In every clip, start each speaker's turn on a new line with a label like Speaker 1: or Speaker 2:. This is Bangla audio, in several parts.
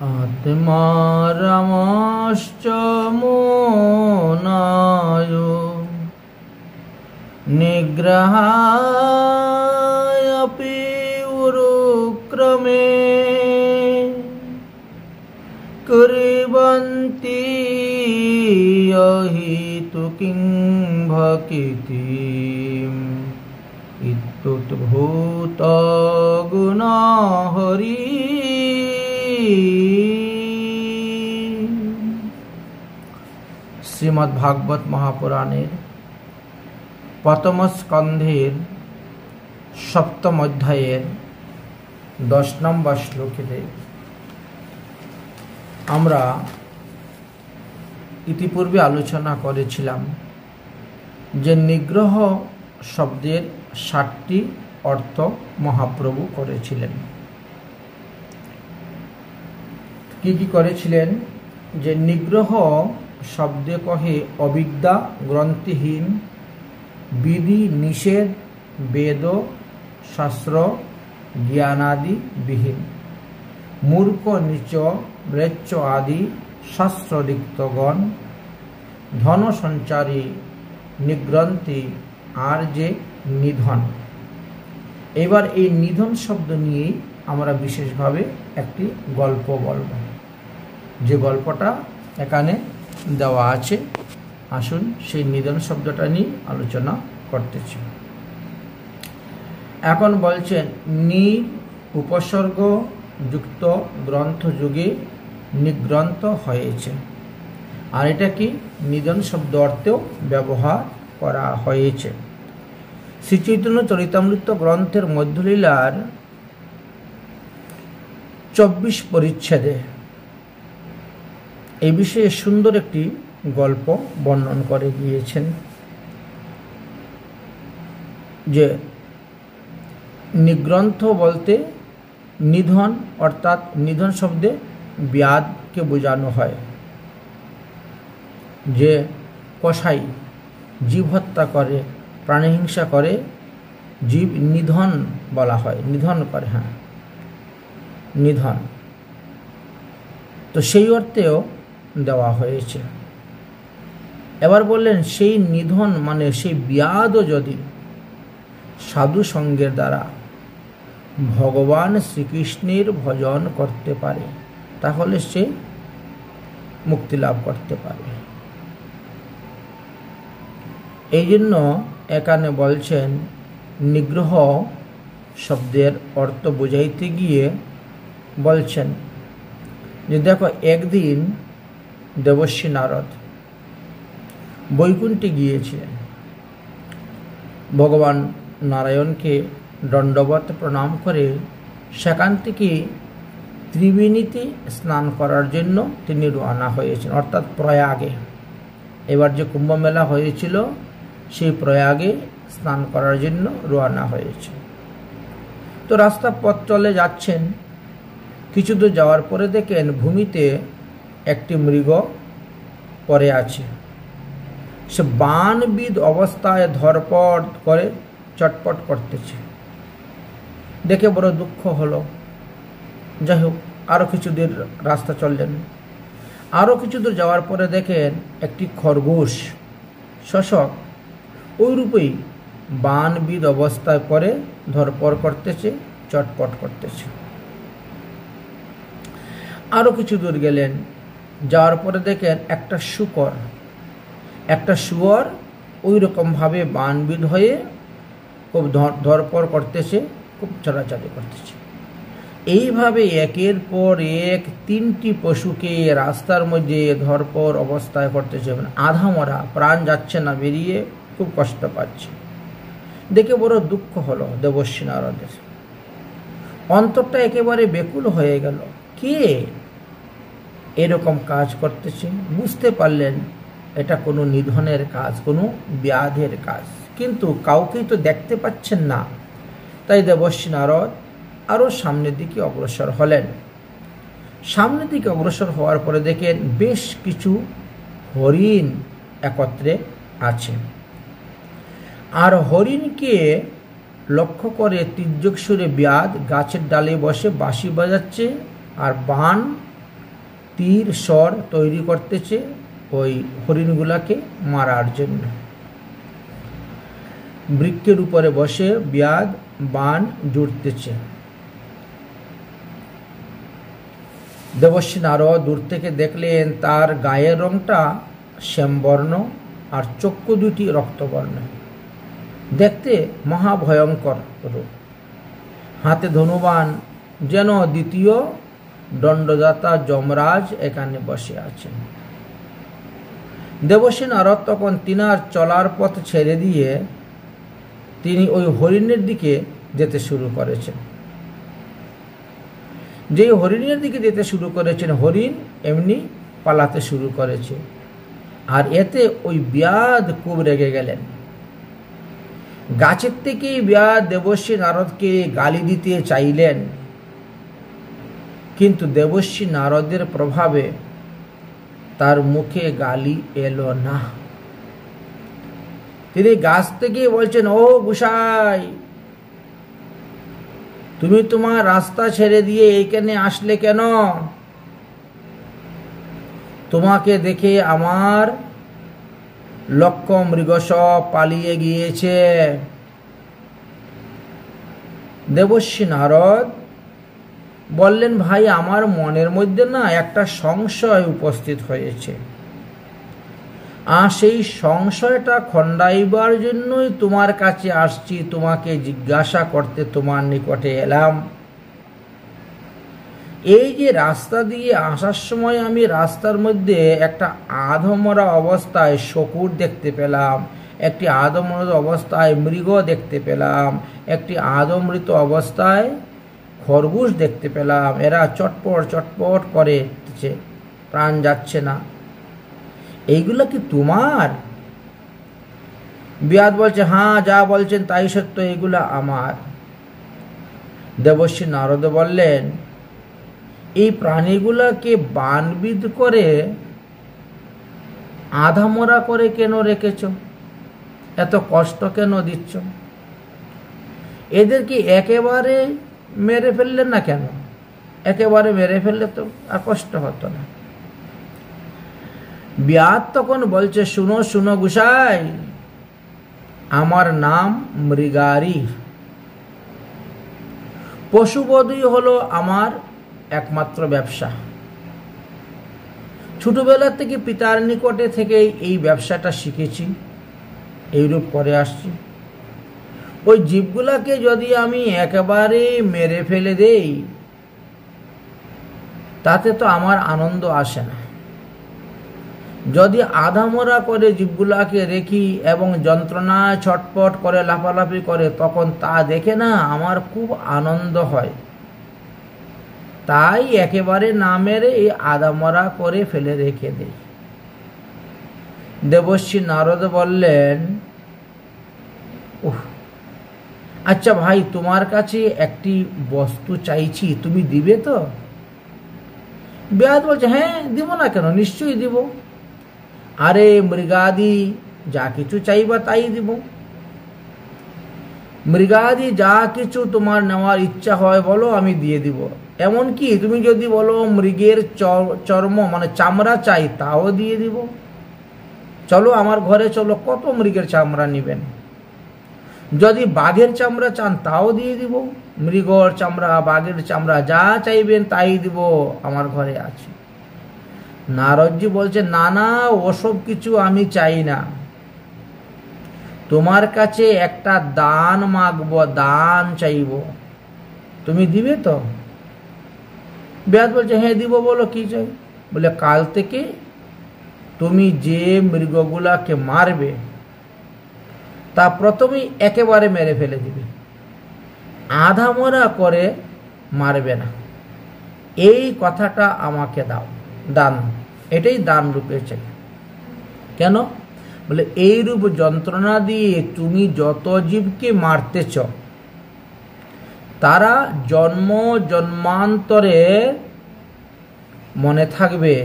Speaker 1: आत्मारामश्च मोनाय निग्रहायपि उरुक्रमे कुर्वन्ति यहितु किं भकितिम् इत्युद्भूत गुणहरि। श्रीमद्भागवत महापुराणेर प्रथम स्कंधेर सप्तम अध्यायेर 10 नम्बर श्लोके आमरा इतिपूर्वे आलोचना करेছিলাম जे निग्रह शब्देर 7টি अर्थ महाप्रभु करेছিলেন। की करेছিলেন जे निग्रह शब्दे कहे अविद्या ग्रंथिहीन विधि निषेध वेद शास्त्र ज्ञानादि विहीन मूर्ख नीच म्लेच्छ आदि शास्त्ररिक्तगण धन संचारी निग्रंथी और जे निधन। एबार এই निधन शब्द নিয়ে আমরা বিশেষভাবে একটি গল্প বলবো, যে গল্পটা এখানে দেওয়া আছে। আসুন সেই নিধন শব্দটা নিয়ে আলোচনা করতেছি। এখন বলছেন নি উপসর্গ যুক্ত গ্রন্থ যুগে নিগ্রন্থ হয়েছে, আর এটা কি নিধন শব্দ অর্থেও ব্যবহার করা হয়েছে। শ্রী চৈতন্য চরিতামৃত গ্রন্থের মধ্যলীলার 24 পরিচ্ছেদে এই বিষয়ে সুন্দর একটি গল্প বর্ণন করে গিয়েছেন যে নিগ্রন্থ বলতে নিধন অর্থাৎ নিধন শব্দে ব্যাধকে বোঝানো হয়। যে কসাই জীব হত্যা করে প্রাণী হিংসা করে জীব নিধন বলা হয়, নিধন করে, হ্যাঁ নিধন, তো সেই অর্থেও দেওয়া হয়েছে। এবার বললেন সেই নিধন মানে সেই ব্যাধ যদি সাধু সঙ্গের দ্বারা ভগবান শ্রীকৃষ্ণের ভজন করতে পারে তাহলে সে মুক্তি লাভ করতে পারে। এই জন্য এখানে বলছেন নিগ্রহ শব্দের অর্থ বোঝাইতে গিয়ে বলছেন যে দেখো একদিন দেবর্ষি নারদ বৈকুণ্ঠে গিয়েছিলেন, ভগবান নারায়ণকে দণ্ডবত প্রণাম করে সেখান থেকে ত্রিবেণীতে স্নান করার জন্য তিনি রওনা হয়েছেন, অর্থাৎ প্রয়াগে। এবার যে কুম্ভ মেলা হয়েছিল সেই প্রয়াগে স্নান করার জন্য রওনা হয়েছে। তো রাস্তা পথ চলে যাচ্ছেন, কিছু দূর যাওয়ার পরে দেখেন ভূমিতে একটি মৃগ পড়ে আছে। সে বানবিদ অবস্থায় ধরপড় করে চটপট করতেছে, দেখে বড় দুঃখ হলো। যাই হোক আরও কিছু দূর রাস্তা চললেন, আরও কিছু দূর যাওয়ার পরে দেখেন একটি খরগোশ শোষক ওইরূপেই বানবিদ অবস্থায় পরে ধরপড় করতেছে, চটপট করতেছে। আরও কিছু দূর গেলেন, যাওয়ার পরে দেখেন একটা শুয়োর ওই রকমভাবে বানবিদ হয়ে খুব ধরপড় করতেছে, খুব চলাচলি করতেছে। এইভাবে একের পর এক 3টি পশুকে রাস্তার মধ্যে ধরপড় অবস্থায় করতেছে, মানে আধা মরা, প্রাণ যাচ্ছে না বেরিয়ে, খুব কষ্ট পাচ্ছে। দেখে বড় দুঃখ হলো দেবর্ষি নারদের, অন্তরটা একেবারে বেকুল হয়ে গেল। কে এরকম কাজ করতেছে? বুঝতে পারলেন এটা কোনো নিধনের কাজ, কোনো ব্যাধের কাজ, কিন্তু কাউকেই তো দেখতে পাচ্ছেন না। তাই দেবর্ষি নারদ আরও সামনের দিকে অগ্রসর হলেন। সামনের দিকে অগ্রসর হওয়ার পরে দেখেন বেশ কিছু হরিণ একত্রে আছে, আর হরিণকে লক্ষ্য করে তির্যক সুরে ব্যাধ গাছের ডালে বসে বাঁশি বাজাচ্ছে আর বান তীর স্বর তৈরি করতেছে ওই হরিণগুলাকে মারার জন্য। বৃক্ষের উপরে বসে ব্যাধ বাণ জুড়তেছে। দেবর্ষি নারদ দূর থেকে দেখলেন তার গায়ের রংটা শ্যামবর্ণ আর চক্ষু দুটি রক্তবর্ণ, দেখতে মহাভয়ঙ্কর রূপ। হাতে ধনুবান, যেন দ্বিতীয় দণ্ডদাতা যমরাজ এখানে বসে আছেন। দেবর্ষি নারদ তখন তিনার চলার পথ ছেড়ে দিয়ে তিনি ওই হরিণের দিকে যেতে শুরু করেছেন। যেই হরিণের দিকে যেতে শুরু করেছেন, হরিণ এমনি পালাতে শুরু করেছে। আর এতে ওই ব্যাধ খুব রেগে গেলেন। গাছের থেকেই ব্যাধ দেবর্ষি নারদকে গালি দিতে চাইলেন, কিন্তু দেবর্ষি নারদের প্রভাবে তার মুখে গালি এলো না। তিনি গাছ থেকে বলছেন, ও গোসাই, তুমি তোমার রাস্তা ছেড়ে দিয়ে এইখানে আসলে কেন? তোমাকে দেখে আমার লক্ষ মৃগ সব পালিয়ে গিয়েছে। দেবর্ষি নারদ বললেন, ভাই, আমার মনের মধ্যে না একটা সংশয় উপস্থিত হয়েছে, আর সেই সংশয়টা খণ্ডাইবার জন্যই তোমার কাছে আসছি, তোমাকে জিজ্ঞাসা করতে তোমার নিকটে এলাম। এই যে রাস্তা দিয়ে আসার সময় আমি রাস্তার মধ্যে একটা আধমরা অবস্থায় শকুর দেখতে পেলাম, একটি আধমৃত অবস্থায় মৃগ দেখতে পেলাম, একটি আধমৃত অবস্থায় খরগোশ দেখতে পেলাম। এরা চটপট চটপট করে, প্রাণ যাচ্ছে না। এইগুলো কি তোমার? ব্যাধ বলছে, হ্যাঁ, যা বলছেন তাই সত্য, এগুলো আমার। দেবর্ষি নারদ বললেন, এই প্রাণীগুলাকে বানবিদ করে আধামরা করে কেন রেখেছ? এত কষ্ট কেন দিচ্ছ? এদেরকে একেবারে মেরে ফেললেন না কেন? একেবারে মেরে ফেললে তো আর কষ্ট হতো না। ব্যাধ তখন বলছে, শুনো শুনো গোসাই, আমার নাম মৃগারী। পশুবধই হলো আমার একমাত্র ব্যবসা। ছোটবেলা থেকে পিতার নিকটে থেকে এই ব্যবসাটা শিখেছি, এইরূপ করে আসছি। ওই জীবগুলাকে যদি আমি একেবারে মেরে ফেলে দেই, তাতে তো আমার আনন্দ আসে না। যদি আধামরা করে জীবগুলাকে রেখি এবং যন্ত্রণায় ছটপট করে লাফালাফি করে, তখন তা দেখে না আমার খুব আনন্দ হয়। তাই একেবারে না মেরে এই আধামরা করে ফেলে রেখে দেই। দেবর্ষি নারদ বললেন, আচ্ছা ভাই, তোমার কাছে একটি বস্তু চাইছি, তুমি দিবে তো? ব্যাধ বলছে, হ্যাঁ, দিব না কেন, নিশ্চয়ই দিব। আরে মৃগাদি, যা কিছু চাইবা তাই দিব। মৃগাদি যা কিছু তোমার নেওয়ার ইচ্ছা হয় বলো, আমি দিয়ে দিব। এমনকি তুমি যদি বলো মৃগের চর্ম মানে চামড়া চাই, তাও দিয়ে দিব। চলো আমার ঘরে চলো, কত মৃগের চামড়া নিবেন? যদি বাঘের চামড়া চান তাও দিয়ে দিব। মৃগর চামড়া, বাঘের চামড়া, যা চাইবেন তাই দিব, আমার ঘরে আছে। নারদজি বলছে, না না, ওসব কিছু আমি চাই না। তোমার কাছে একটা দান মাগবো, দান চাইব, তুমি দিবে তো? ব্যাধ বলছে, হ্যাঁ দিব, বলো কি চাই? বলে, কাল থেকে তুমি যে মৃগগুলাকে মারবে তা প্রথমেই একেবারে মেরে ফেলে দিবে, আধামরা করে মারবে না। এই কথাটা আমাকে দাও, দান, এটাই দান রূপে চাই। কেন? বলে, এই রূপ যন্ত্রণা দিয়ে তুমি যত জীবকে মারতেছ, তারা জন্ম জন্মান্তরে মনে থাকবে,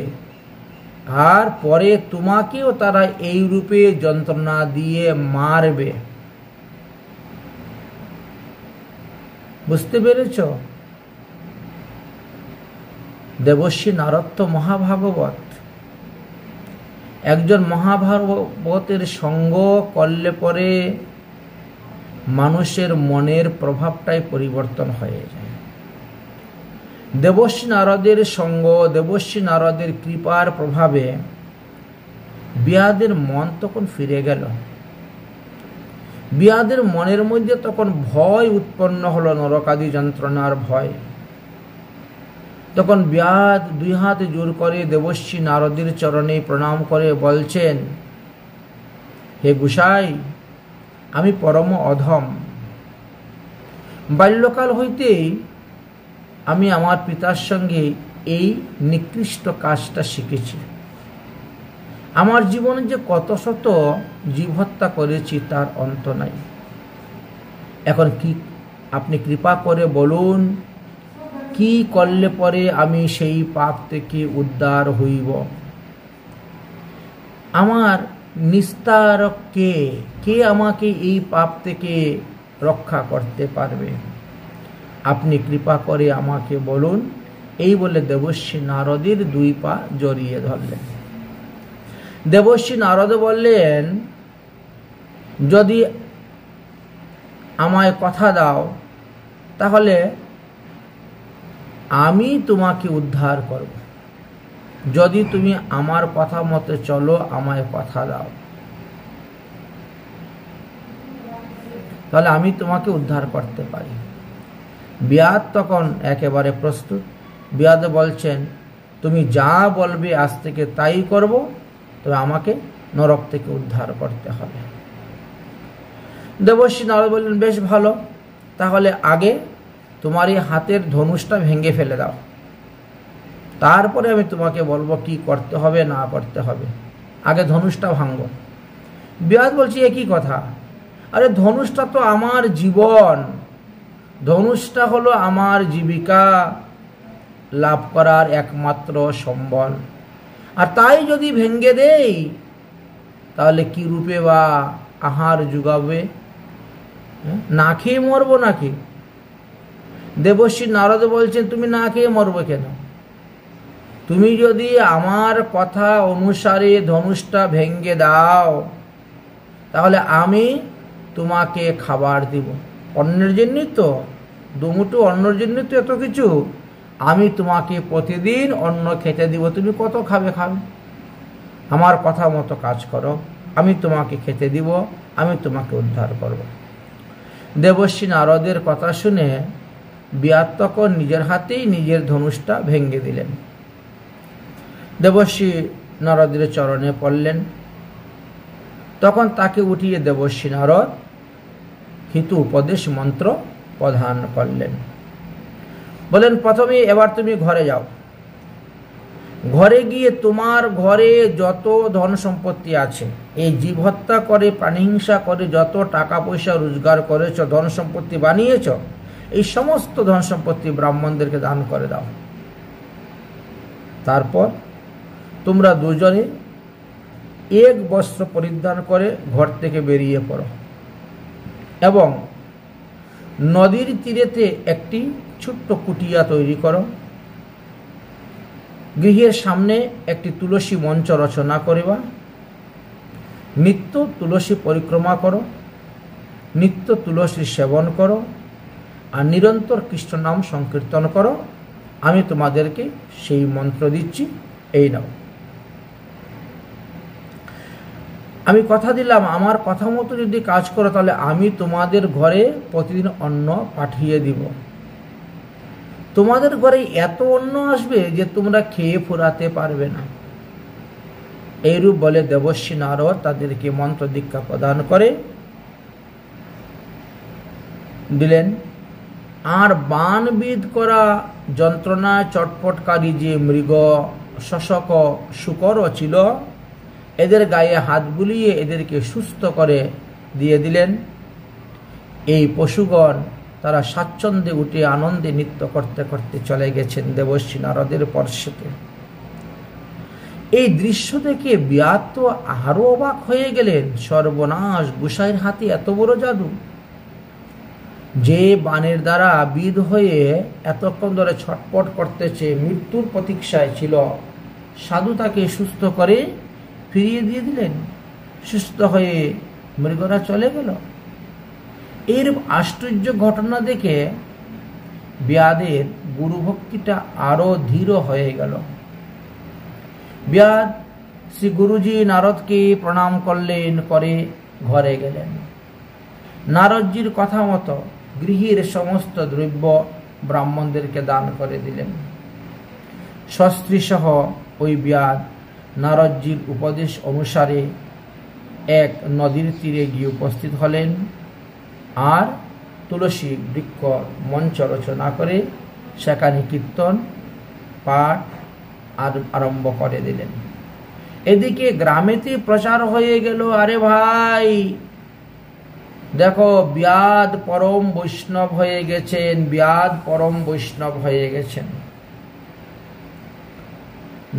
Speaker 1: আর পরে তোমাকেও তারা এই রূপে যন্ত্রণা দিয়ে মারবে। বুঝতে পেরেছ? দেবর্ষি নারদ তো মহাভাগবত, একজন মহাভাগবতের সঙ্গ করলে পরে মানুষের মনের প্রভাবটাই পরিবর্তন হয়ে যায়। দেবর্ষি নারদের সঙ্গ, দেবর্ষি নারদের কৃপার প্রভাবে বিয়াদের মন তখন ফিরে গেল। বিয়াদের মনের মধ্যে তখন ভয় উৎপন্ন হলো, নরকাদি যন্ত্রণার ভয়। তখন বিয়াদ দুই হাত জোর করে দেবর্ষি নারদের চরণে প্রণাম করে বলছেন, হে গোসাই, আমি পরম অধম। বাল্যকাল হইতেই আমি আমার পিতার সঙ্গে এই নিকৃষ্ট কাজটা শিখেছি। আমার জীবনে যে কত শত জীব হত্যা করেছি তার অন্ত নাই। এখন কি আপনি কৃপা করে বলুন, কি করলে পরে আমি সেই পাপ থেকে উদ্ধার হইব? আমার নিস্তারক কে? কে আমাকে এই পাপ থেকে রক্ষা করতে পারবে? আপনি কৃপা করে আমাকে বলুন। এই বলে দেবর্ষি নারদের দুই পা জড়িয়ে ধরলেন। দেবর্ষি নারদ বললেন, যদি আমায় কথা দাও তাহলে আমি তোমাকে উদ্ধার করব। যদি তুমি আমার কথা মতে চলো, আমায় কথা দাও, তাহলে আমি তোমাকে উদ্ধার করতে পারি। বিয়াদ তখন একেবারে প্রস্তুত। বিয়াদ বলছেন, তুমি যা বলবে আজ থেকে তাই করব, তবে আমাকে নরক থেকে উদ্ধার করতে হবে। দেবর্ষি নারদ বললেন, বেশ ভালো, তাহলে আগে তোমার এই হাতের ধনুষটা ভেঙে ফেলে দাও, তারপরে আমি তোমাকে বলবো কি করতে হবে না করতে হবে। আগে ধনুষটা ভাঙবো। বিয়াদ বলছি, একই কথা। আরে ধনুষটা তো আমার জীবন, ধনুষটা হলো আমার জীবিকা লাভ করার একমাত্র সম্বল, আর তাই যদি ভেঙে দেই তাহলে কি রূপে বা আহার জুগাবে? না খেয়ে মরবো নাকি? দেবর্ষি নারদ বলছেন, তুমি না খেয়ে মরবে কেন? তুমি যদি আমার কথা অনুসারে ধনুষটা ভেঙে দাও তাহলে আমি তোমাকে খাবার দিব। অন্যের জন্যই তো, দুমুঠো অন্যের জন্যই তো এত কিছু। আমি তোমাকে প্রতিদিন অন্ন খেতে দিব, তুমি কত খাবে? আমার কথা মতো কাজ করো, আমি তোমাকে খেতে দিব, আমি তোমাকে উদ্ধার করব। দেবর্ষি নারদের কথা শুনে বিয়াদ তখন নিজের হাতেই নিজের ধনুষটা ভেঙে দিলেন। দেবর্ষি নারদের চরণে পড়লেন। তখন তাকে উঠিয়ে দেবর্ষি নারদ হিতু উপদেশ মন্ত্র প্রদান করলেন। বলেন, প্রথমে এবার তুমি ঘরে যাও, ঘরে গিয়ে তোমার ঘরে যত ধন সম্পত্তি আছে, এই জীব হত্যা করে প্রাণীহিংসা করে যত টাকা পয়সা রোজগার করেছ, ধন সম্পত্তি বানিয়েছ, এই সমস্ত ধন সম্পত্তি ব্রাহ্মণদেরকে দান করে দাও। তারপর তোমরা দুজনে এক বস্ত্র পরিধান করে ঘর থেকে বেরিয়ে পড়ো এবং নদীর তীরেতে একটি ছোট্ট কুটিয়া তৈরি করো। গৃহের সামনে একটি তুলসী মঞ্চ রচনা করিবা। নিত্য তুলসী পরিক্রমা করো, নিত্য তুলসী সেবন করো, আর নিরন্তর কৃষ্ণ নাম সংকীর্তন করো। আমি তোমাদেরকে সেই মন্ত্র দিচ্ছি, এই নাও। আমি কথা দিলাম, আমার কথা মতো যদি কাজ করো তাহলে আমি তোমাদের ঘরে প্রতিদিন অন্ন পাঠিয়ে দিব। তোমাদের ঘরে এত অন্ন আসবে যে তোমরা খেয়ে ফুরাতে পারবে না। এইরূপ বলে দেবর্ষি নারদ তাদেরকে মন্ত্র দীক্ষা প্রদান করে দিলেন। আর বানবিদ করা যন্ত্রণা চটপটকারী যে মৃগ, শশক, শুকর ছিল, এদের গায়ে হাত বুলিয়ে এদেরকে সুস্থ করে দিয়ে দিলেন। এই পশুগণ তারা স্বাচ্ছন্দ্যে উঠে আনন্দে নৃত্য করতে করতে চলে গেছেন দেবর্ষি নারদের পর্ষতে। এই দৃশ্য দেখে বিয়াদ তো আরো অবাক হয়ে গেলেন। সর্বনাশ, গোসাইয়ের হাতে এত বড় জাদু! যে বাণের দ্বারা বিধ হয়ে এতক্ষণ ধরে ছটপট করতেছে, মৃত্যুর প্রতীক্ষায় ছিল, সাধু তাকে সুস্থ করে ফিরিয়ে দিয়ে দিলেন। সুস্থ হয়ে মৃগরা চলে গেল। এর আশ্চর্য ঘটনা দেখে ব্যাদের গুরুভক্তিটা আরো দৃঢ় হয়ে গেল। ব্যাদ শ্রী গুরুজি নারদকে প্রণাম করলেন, করে ঘরে গেলেন। নারদজির কথা মতো গৃহের সমস্ত দ্রব্য ব্রাহ্মণদেরকে দান করে দিলেন। সস্ত্রী সহ ওই ব্যাদ নারদজির উপদেশ অনুসারে এক নদীর তীরে গিয়ে উপস্থিত হলেন আর তুলসী বৃক্ষ মঞ্চ রচনা করে সেখানে কীর্তন পাঠ আরম্ভ করে দিলেন। এদিকে গ্রামেতে প্রচার হয়ে গেল, আরে ভাই দেখো ব্যাদ পরম বৈষ্ণব হয়ে গেছেন, ব্যাদ পরম বৈষ্ণব হয়ে গেছেন।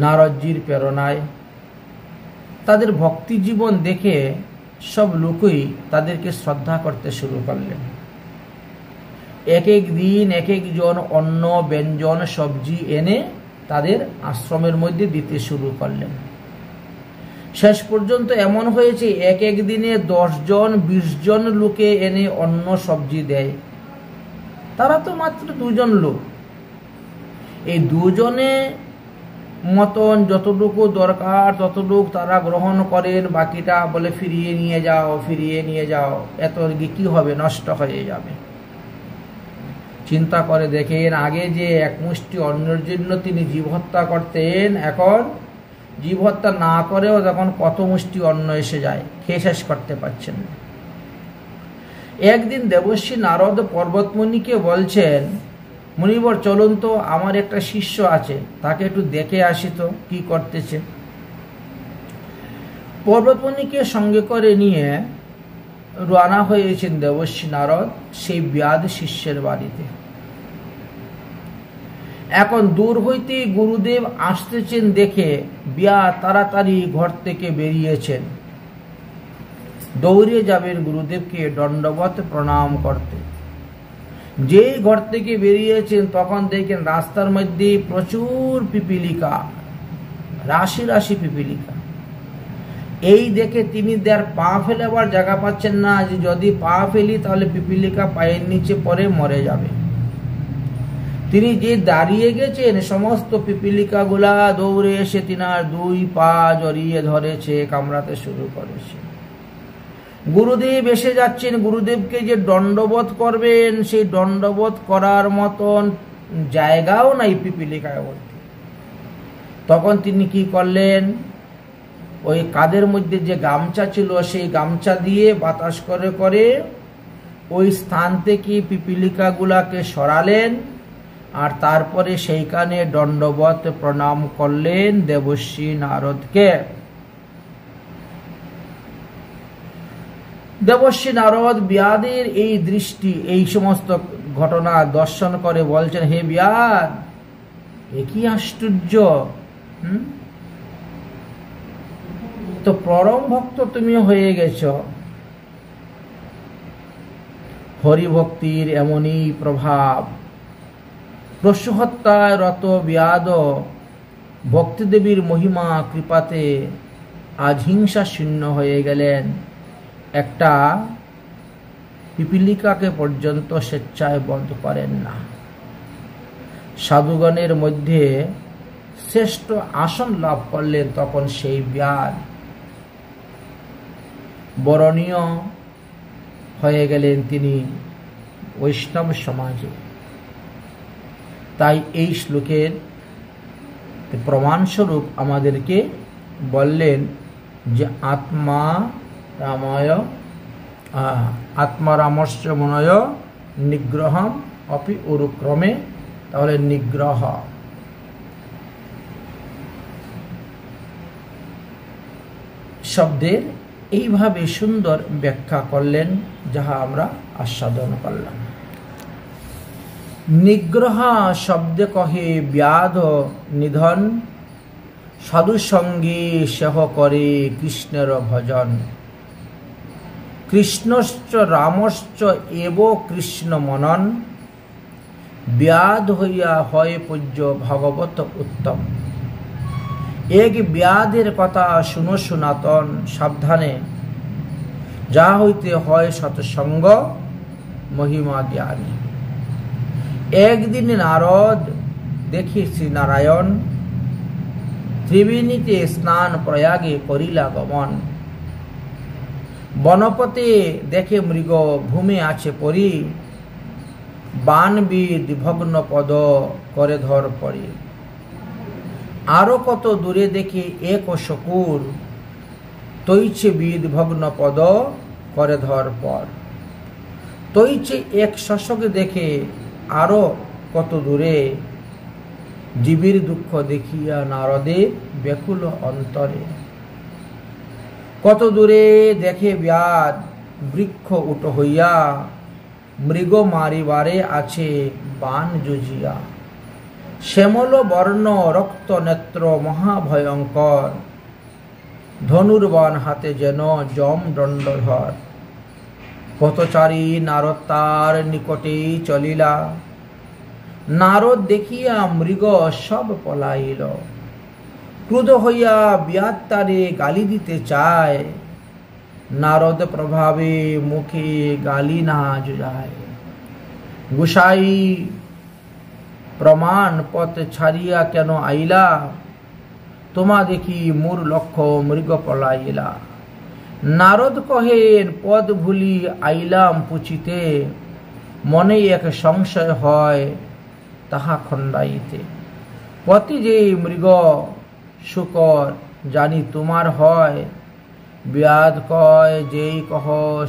Speaker 1: নারদজির প্রেরণায় তাদের ভক্তি জীবন দেখে সব লোকই তাদেরকে শ্রদ্ধা করতে শুরু করলেন। এক এক দিন এক একজন অন্ন ব্যঞ্জন সবজি এনে তাদের আশ্রমের মধ্যে দিতে শুরু করলেন। শেষ পর্যন্ত এমন হয়েছে এক এক দিনে 10 জন 20 জন লোকে এনে অন্ন সবজি দেয়। তারা তো মাত্র 2 জন লোক। এই 2 জনে মতন যতটুকু দরকার ততটুকু তারা গ্রহণ করেন, বাকিটা বলে ফিরিয়ে নিয়ে যাও, এত কি হবে, নষ্ট হয়ে যাবে। চিন্তা করে দেখেন, আগে যে এক মুষ্টি অন্নের জন্য তিনি জীব হত্যা করতেন, এখন জীব হত্যা না করেও তখন কত মুষ্টি অন্ন এসে যায়, খেয়ে শেষ করতে পারছেন না। একদিন দেবর্ষী নারদ পর্বতমুনিকে বলছেন, মুনিবর চলুন তো, আমার একটা শিষ্য আছে, তাকে একটু দেখে আসি তো কি করতেছে। পর্বতমুনিকে সঙ্গে করে নিয়ে রওনা হয়েছেন দেবর্ষী নারদ সেই ব্যাদ শিষ্যের বাড়িতে। এখন দূর হইতে গুরুদেব আসতেছেন দেখে ব্যাদ তাড়াতাড়ি ঘর থেকে বেরিয়েছেন। দৌড়ে যাবেন গুরুদেবকে দণ্ডবত প্রণাম করতে। যেই ঘর থেকে বেরিয়েছেন তখন দেখেন রাস্তার মধ্যে প্রচুর পিপিলিকা, রাশি রাশি পিপিলিকা। এই দেখে তিনি তার পা ফেলাবার জায়গা পাচ্ছেন না, যে যদি পা ফেলি তাহলে পিপিলিকা পায়ের নিচে পড়ে মরে যাবে। তিনি যে দাঁড়িয়ে গেছেন সমস্ত পিপিলিকা গুলা দৌড়ে এসে তিনার 2 পা জড়িয়ে ধরেছে, কামড়াতে শুরু করেছে। গুরুদেব এসে যাচ্ছেন, গুরুদেবকে যে দণ্ডবোধ করবেন সেই দণ্ডবোধ করার মতন জায়গাও নাই পিপিলিকায় ভর্তি। তখন তিনি কি করলেন, ওই কাঁধের মধ্যে যে গামছা ছিল সেই গামছা দিয়ে বাতাস করে করে ওই স্থান থেকে পিপিলিকা গুলাকে সরালেন আর তারপরে সেইখানে দণ্ডবত প্রণাম করলেন দেবর্ষী নারদকে। দেবর্ষী নারদ ব্যাদের এই দৃষ্টি, এই সমস্ত ঘটনা দর্শন করে বলছেন, হে ব্যাদ, এ কি আশ্চর্য! তো পরম ভক্ত তুমি হয়ে গেছ। হরিভক্তির এমনই প্রভাব। পশু হত্যায় রত ব্যাদ ভক্তিদেবীর মহিমা কৃপাতে আজ হিংসা শূন্য হয়ে গেলেন। একটা পিপিলিকাকে পর্যন্ত স্বেচ্ছায় বধ করেন না। সাধুগণের মধ্যে শ্রেষ্ঠ আসন লাভ করলেন তখন সেই ব্যাদ। বরণীয় হয়ে গেলেন তিনি বৈষ্ণব সমাজে। তাই এই শ্লোকের প্রমাণস্বরূপ আমাদেরকে বললেন যে আত্মারামস্য মনয় নিগ্রহম অপি উরুক্রমে। তাহলে নিগ্রহ শব্দের এইভাবে সুন্দর ব্যাখ্যা করলেন, যাহা আমরা আস্বাদন করলাম। নিগ্রহ শব্দে কহে ব্যাধ নিধন, সাধু সঙ্গে সেহ করে কৃষ্ণের ভজন। কৃষ্ণশ্চ রামশ্চ এব কৃষ্ণ মনন ব্যাধ হইয়া হয় পূজ্য ভগবত উত্তম। এক ব্যাধের কথা শুনো সনাতন সাবধানে, যা হইতে হয় সৎসঙ্গ মহিমা জ্ঞানী। একদিন নারদ দেখি শ্রীনারায়ণ ত্রিবেণীতে স্নান প্রয়াগে করিলা গমন। বনপতে দেখে মৃগ ভূমে আছে পরি, বানবিদ ভগ্ন পদ করে ধর পড়ে। আরো কত দূরে দেখে এক শকুর, তৈছে বিদ ভগ্ন পদ করে ধর পর। তৈছে এক শশক দেখে আরো কত দূরে, জীবের দুঃখ দেখিয়া নারদে ব্যাকুল অন্তরে। কত দূরে দেখে ব্যাধ বৃক্ষ উট হইয়া, মৃগ মারিবারে আছে বান যুজিয়া। শ্যামল বর্ণ রক্ত নেত্র মহাভয়ঙ্কর, ধনুর্বাণ হাতে যেন যম দণ্ডধর। পথচারী নারদ তার নিকটেই চলিলা, নারদ দেখিয়া মৃগ সব পলাইল। ক্রুদ্ধ হইয়া ব্যাধ তারে গালি দিতে চায়, নারদ প্রভাবে মুখে গালি না যায়। গোসাই প্রমাণ পথ ছাড়িয়া কেন আইলা, তোমা দেখি মোর লক্ষ্য মৃগ পলাইলা। নারদ কহেন পদ ভুলি আইলাম পুছিতে, মনে এক সংশয় হয় তাহা খণ্ডাইতে। পতি যে মৃগ শুকর জানি তোমার হয়, ব্যাধ কয় যেই কহ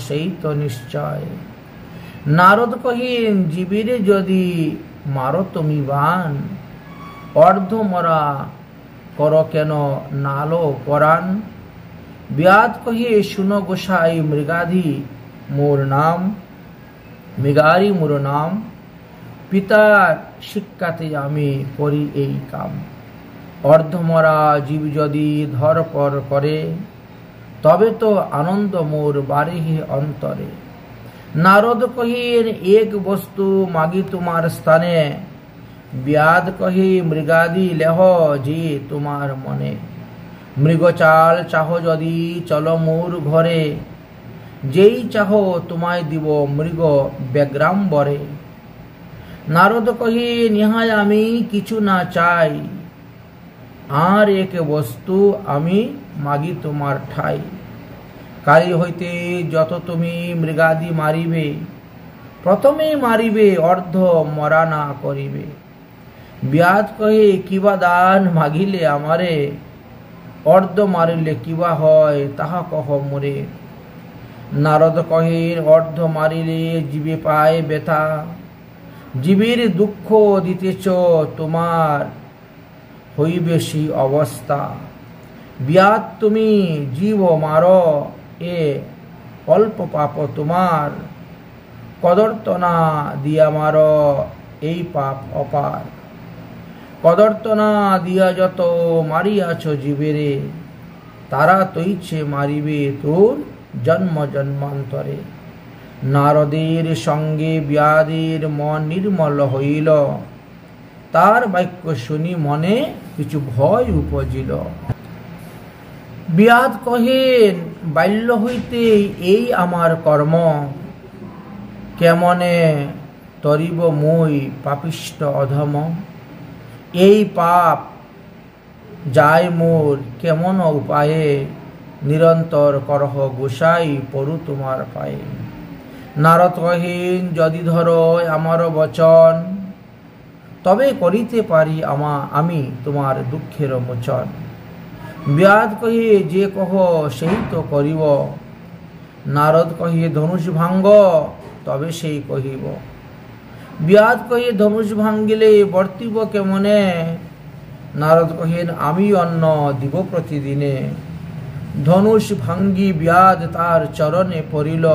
Speaker 1: সেই তো নিশ্চয়। নারদ কহিন জীবেরে যদি মারো তুমি বান, অর্ধ মরা কর কেন নালো পরাণ। ব্যাধ কহে শুনো গোসাই মৃগাধি মোর নাম, মৃগারি মোর নাম। পিতার শিক্ষাতে আমি করি এই কাম। অর্ধমরা জীব যদি ধরপর করে, তবে তো আনন্দ মোর বাড়িহে অন্তরে। নারদ কহিন এক বস্তু মাগি তোমার স্থানে, ব্যাধ কহি মৃগাদি লেহ যে তোমার মনে। মৃগ চাল চাহ যদি চলো মোর ঘরে, যেই চাহ তোমায় দিব মৃগ ব্যগ্রাম্বরে। নারদ কহি নিহায় আমি কিছু না চাই, আর এক বস্তু আমি মাগি তোমার ঠাই। কালী হইতে যত তুমি মৃগাদি মারিবে, প্রথমে মারিবে অর্ধ মরা না করিবে। ব্যাধ কহে কিবা দান মাগিলে আমারে, অর্ধ মারিলে কিবা হয় তাহা কহ মোরে। নারদ কহেন অর্ধ মারিলে জীবে পায় ব্যথা, জীবের দুঃখ দিতেছ তোমার হইবে সেই অবস্থা। ব্যাধ তুমি জীব মার, এ অল্প পাপ তোমার, কদর্তনা দিয়া মার এই পাপ অপার। কদর্তনা দিয়া যত মারিয়াছ জীবেরে, তারা তৈছে মারিবে তোর জন্ম জন্মান্তরে। নারদের সঙ্গে ব্যাধের মন নির্মল হইল, তার বাক্য শুনি মনে কিছু ভয় উপজিল। ব্যাধ কহেন বাল্য হইতে এই আমার কর্ম, কেমনে তরিব মই পাপিষ্ট অধম। এই পাপ যায় মোর কেমন উপায়ে, নিরন্তর করহ গোসাই পড়ু তোমার পায়ে। নারদ কহেন যদি ধরো আমার বচন, তবে করিতে পারি আমি তোমার দুঃখের মোচন। ব্যাধ কহে যে কহ সেই তো করিব, নারদ কহে ধনুষ ভাঙ্গ তবে সেই কহিব। ব্যাধ কহে ধনুষ ভাঙ্গিলে বর্তিব কেমনে, নারদ কহেন আমি অন্ন দিব প্রতিদিনে। ধনুষ ভাঙ্গি ব্যাধ তার চরণে পড়িল,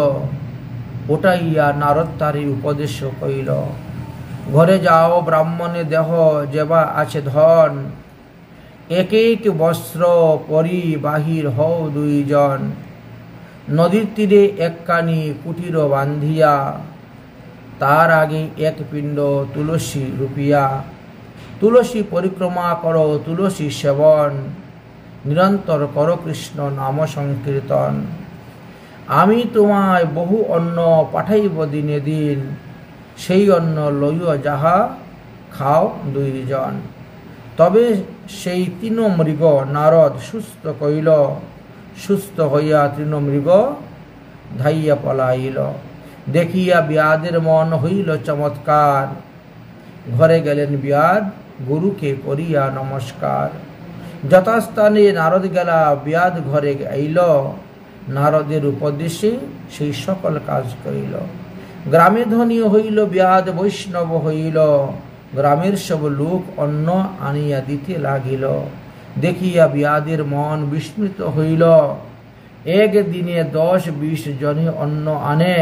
Speaker 1: ওটাইয়া নারদ তারে উপদেশ কইল। ঘরে যাও ব্রাহ্মণে দেহ যেবা আছে ধন, এক এক বস্ত্র পরি বাহির হও দুইজন। নদীর তীরে একখানি কুটির বান্ধিয়া, তার আগে এক পিণ্ড তুলসী রূপিয়া। তুলসী পরিক্রমা করো, তুলসী সেবন, নিরন্তর করো কৃষ্ণ নাম সংকীর্তন। আমি তোমায় বহু অন্ন পাঠাইব দিনে দিন, সেই অন্ন লইও যাহা খাও দুইজন। তবে সেই তৃণমৃগ নারদ সুস্থ কইল, সুস্থ হইয়া তৃণমৃগ ধাইয়া পলাইল। দেখিয়া ব্যাধের মন হইল চমৎকার, ঘরে গেলেন ব্যাধ গুরুকে করিয়া নমস্কার। যথাস্থানে নারদ গেলা, ব্যাধ ঘরে আইল, নারদের উপদেশে সেই সকল কাজ করিল। গ্রামে ধনী হইল ব্যাধ, বৈষ্ণব হইল, গ্রামের সব লোক অন্ন আনিয়া দিতে লাগিল। দেখিয়া ব্যাধের মন বিস্মিত হইল, একদিনে 10-20 জনে অন্ন আনে,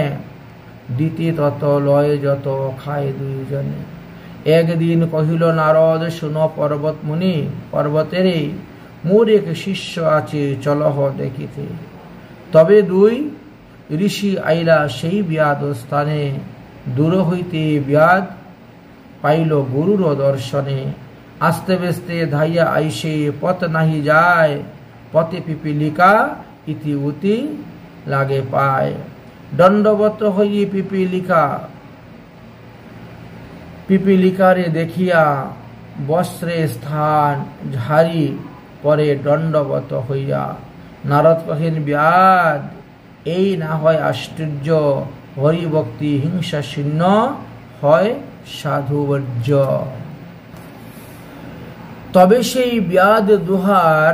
Speaker 1: দিতে তত লয় যত খায় দুইজনে। একদিন কহিল নারদ, শুনো পর্বত মুনি, পর্বতেরে মোর এক শিষ্য আছে, চলহ দেখিতে। তবে 2 ঋষি আইলা সেই ব্যাধ স্থানে, দূর হইতে ব্যাধ পাইল গুরুর দর্শনে। আস্তে বেস্তে ধাইয়া আইসে পথ নাহি যায়, পথে পিপিলিকা ইতি উতি লাগে পায়। দণ্ডবত হইয়ে পিপিলিকারে দেখিয়া, বস্ত্রে স্থান ঝাড়ি পরে দণ্ডবত হইয়া। নারদ কহেন ব্যাধ, এই না হয় আশ্চর্য, হরিভক্তি হিংসা শূন্য হয় সাধুবর্জ্য। তবে সেই ব্যাধ দুহার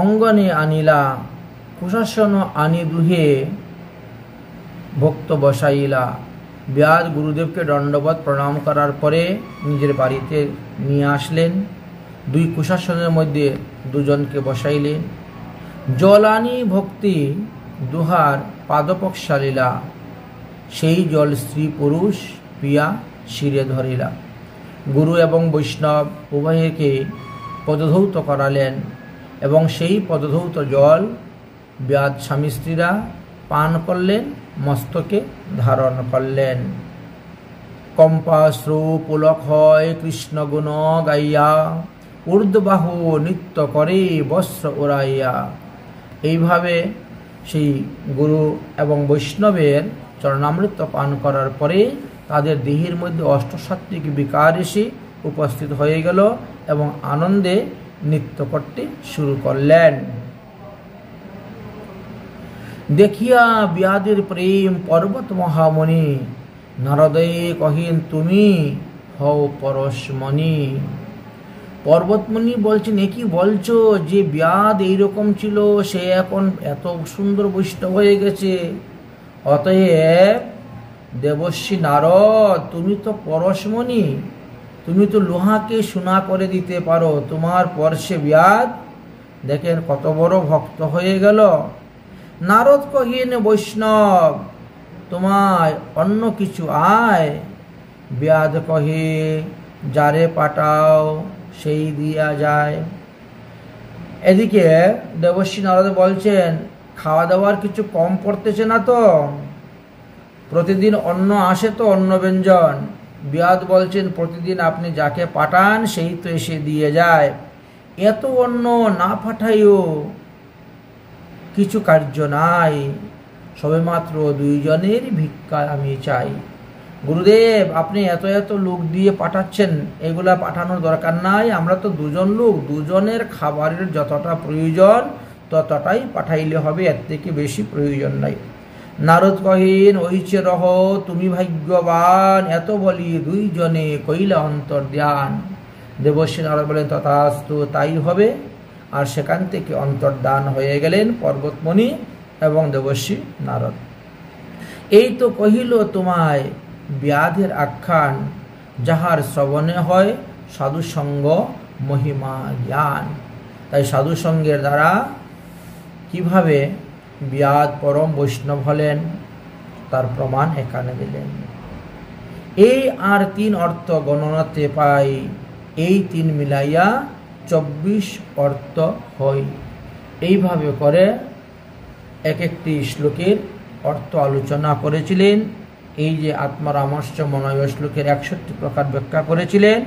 Speaker 1: অঙ্গনে আনিলা, কুশাসন আনি দুহে ভক্ত বসাইলা। ব্যাধ গুরুদেবকে দণ্ডবত প্রণাম করার পরে নিজের বাড়িতে নিয়ে আসলেন। 2 কুশাসনের মধ্যে 2 জনকে বসাইলেন। জল আনি ভক্তি দুহার পাদপক সালিলা, সেই জল স্ত্রী পুরুষ পিয়া শিরে ধরিলা। গুরু এবং বৈষ্ণব উভয়কে পদধৌত করালেন এবং সেই পদধৌত জল ব্যাধ স্বামী স্ত্রীরা পান করলেন, মস্তকে ধারণ করলেন। কম্পাশ্রু পুলক হয় কৃষ্ণ গুণ গাইয়া, ঊর্ধ্ববাহু নৃত্য করে বস্ত্র উড়াইয়া। এইভাবে সেই গুরু এবং বৈষ্ণবের চরণামৃত পান করার পরে তাদের দেহের মধ্যে অষ্টসাত্ত্বিক বিকার এসে উপস্থিত হয়ে গেল এবং আনন্দে নৃত্য করতে শুরু করলেন। দেখিয়া ব্যাধের প্রেম পর্বত মহামণি, নারদয়ে কহিন তুমি হও পরশমণি। পর্বতমণি বলছেন, এ কি বলছো যে ব্যাধ এইরকম ছিল, সে এখন এত সুন্দর বৈষ্ণব হয়ে গেছে। অতএব দেবর্ষি নারদ, তুমি তো পরশমণি, তুমি তো লোহাকে সোনা করে দিতে পারো। তোমার পরশে ব্যাধ দেখেন কত বড় ভক্ত হয়ে গেল। নারদ কহিন, বৈষ্ণব তোমায় অন্য কিছু আয়। ব্যাধ কহে, যারে পাঠাও সেই দিয়া যায়। এদিকে দেবর্ষি নারদ বলছেন, খাওয়া দাওয়ার কিছু কম পড়তেছে না তো? প্রতিদিন অন্ন আসে তো, অন্ন ব্যঞ্জন। ব্যাধ বলছেন, প্রতিদিন আপনি যাকে পাঠান সেই তো এসে দিয়ে যায়। এত অন্ন না পাঠাইও কিছু কার্য নাই, সবেমাত্র 2 জনের ভিক্ষা আমি চাই। গুরুদেব, আপনি এত এত লোক দিয়ে পাঠাচ্ছেন, এগুলা পাঠানোর দরকার নাই। আমরা তো 2 জন লোক, 2 জনের খাবারের যতটা প্রয়োজন ততটাই পাঠাইলে হবে, এর থেকে বেশি প্রয়োজন নাই। নারদ কহিন, ওইচে রহ, তুমি ভাগ্যবান। এত বলি 2 জনে কইলা অন্তর্ধান। দেবর্ষি নারদ বলেন, তথাস্তু, তাই হবে। আর সেখান থেকে অন্তর্ধান হয়ে গেলেন পর্বতমণি এবং দেবর্ষি নারদ। এই তো কহিল তোমায় ব্যাধের আখ্যান, যাহার শ্রবণে হয় সাধুসঙ্গ মহিমা জ্ঞান। তাই সাধুসঙ্গের দ্বারা কিভাবে ব্যাধ পরম বৈষ্ণব হলেন তার প্রমাণ এখানে দিলেন। এই আর 3 অর্থ গণনাতে পাই, এই 3 মিলাইয়া 24 অর্থ হয়। এইভাবে করে এক একটি শ্লোকের অর্থ আলোচনা করেছিলেন। এই যে আত্মারামস্য মনয় শ্লোকের 61 প্রকার ব্যাখ্যা করেছিলেন,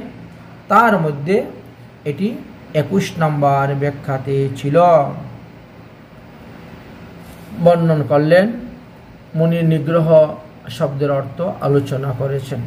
Speaker 1: তার মধ্যে এটি 21 নম্বর ব্যাখ্যাতে ছিল। বর্ণন করলেন, মুনির নিগ্রহ শব্দের অর্থ আলোচনা করেছেন।